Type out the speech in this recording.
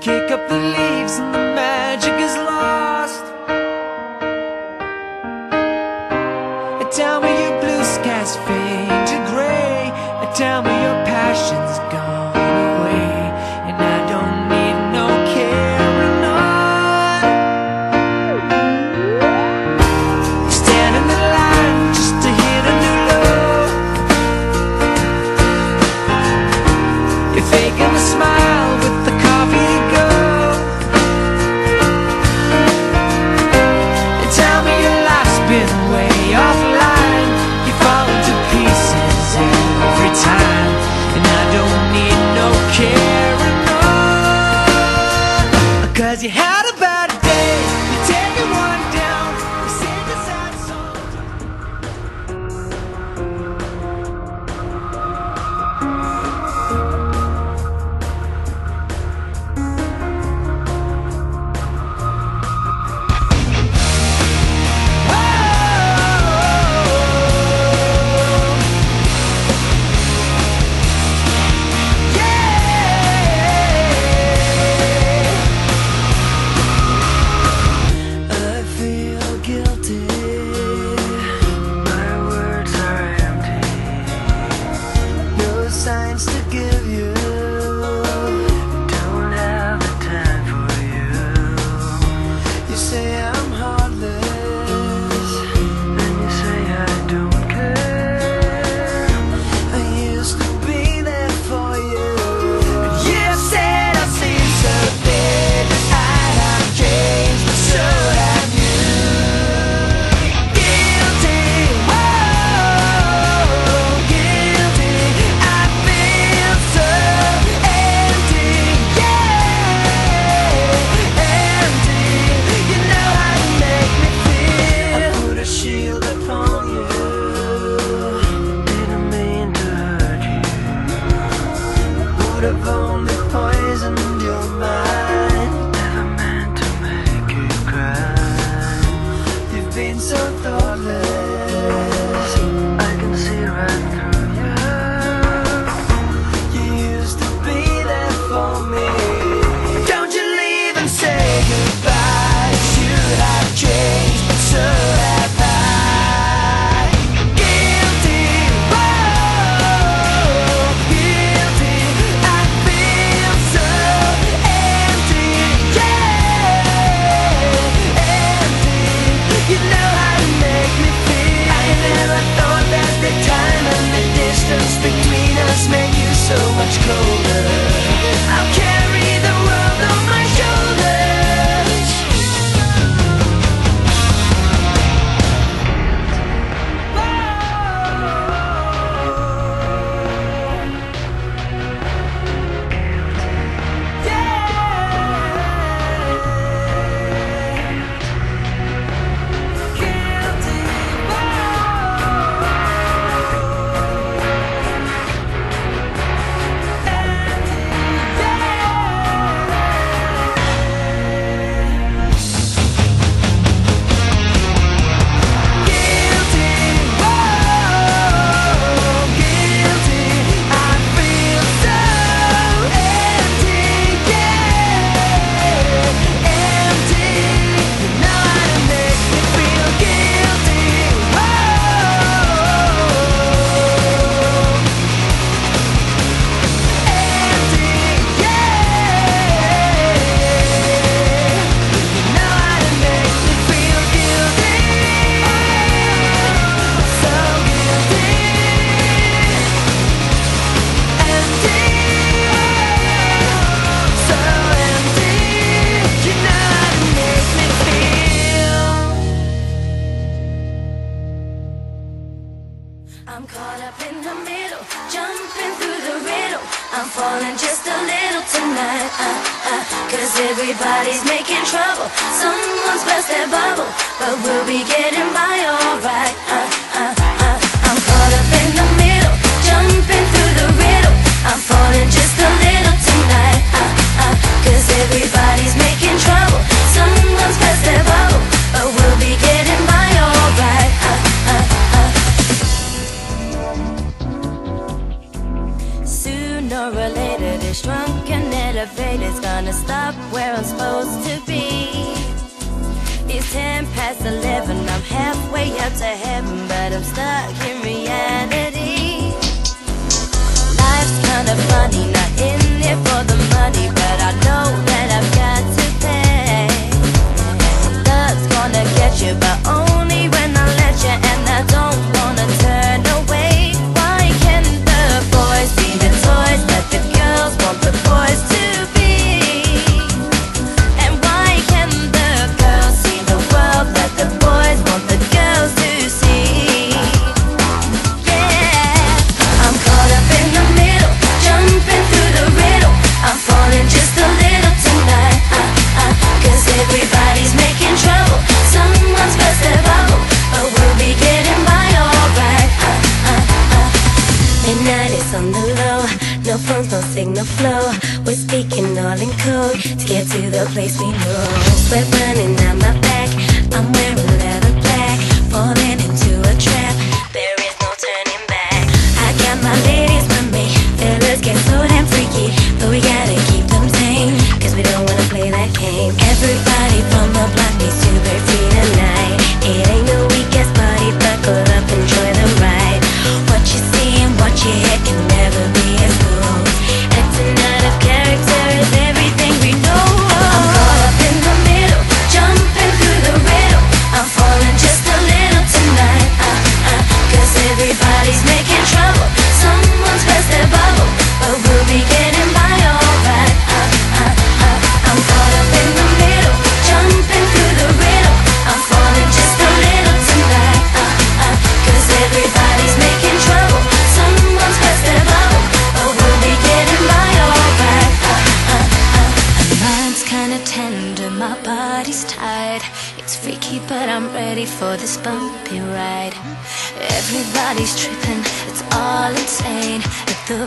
Kick up the leaves and the magic is lost. Tell me your blue skies fade to gray. Tell me your passion's gone away, and I don't need no carrying on. Stand in the line just to hit a new low. You're faking the smile with the coffee to go. And tell me your life's been way offline. You fall into pieces every time, and I don't need no carrying on. 'Cause you had a bad day, you take it one down, you sing a sad song. Signs to give you, don't have the time for you. You say I'm heartless, then you say I don't care. I used to be there for you, and you said I seem so bad, that I've changed, but so have you. Guilty, whoa, guilty. I've only poisoned your mind, never meant to make you cry. You've been so thoughtless, I can see right through you. You used to be there for me. Don't you leave and say goodbye. Should have changed, but so have I. Between us made you so much colder. I'll carry the world on my shoulders. I'm caught up in the middle, jumping through the riddle. I'm falling just a little tonight, 'cause everybody's making trouble. Someone's burst their bubble, but we'll be getting by alright. I'm caught up in the middle, jumping through the riddle. I'm falling just a little tonight, 'cause everybody's making trouble. Someone's burst their bubble, but we'll be getting by alright. Sooner or later, this drunken elevator's gonna stop where I'm supposed to be. It's 11:10, I'm halfway up to heaven, but I'm stuck in reality. Life's kinda funny, not in it for the money, but I know that I've got to pay. Love's gonna get you, but only when I let you, and I don't wanna turn away. Why can't the boys be the toys that the girls want the boys to be? And why can't the girls see the world that the boys want the girls to see? Yeah, I'm caught up in the middle, jumping through the riddle. I'm falling just a little tonight, 'cause everybody's making trouble. Someone's burst their bubble, but we'll be getting by alright. Midnight is on the low, no phones, no signal flow. We're speaking all in code to get to the place we know. Sweat running down my back, I'm wearing leather black, falling into a trap. There is no turning back. I got my ladies with me, fellas get so damn freaky, but we gotta keep them tame, 'cause we don't wanna play that game. Everybody from the block needs to break free tonight. It ain't no weekend party, buckle up, enjoy the ride. What you see and what you hear can never be exposed. Acting out of character is everything we know. I'm caught up in the middle, jumping through the riddle. I'm falling just a little tonight, 'cause everybody's making trouble. Someone's burst their bubble, but we'll be getting by alright. I'm caught up in the middle, jumping through the riddle. I'm falling just a little tonight, 'cause everybody's making trouble. Someone's burst their bubble, but we'll be getting by alright. My mind's kinda tender, my body's tired. It's freaky, but I'm ready for this bumpy ride. Everybody's tripping, it's all insane. But the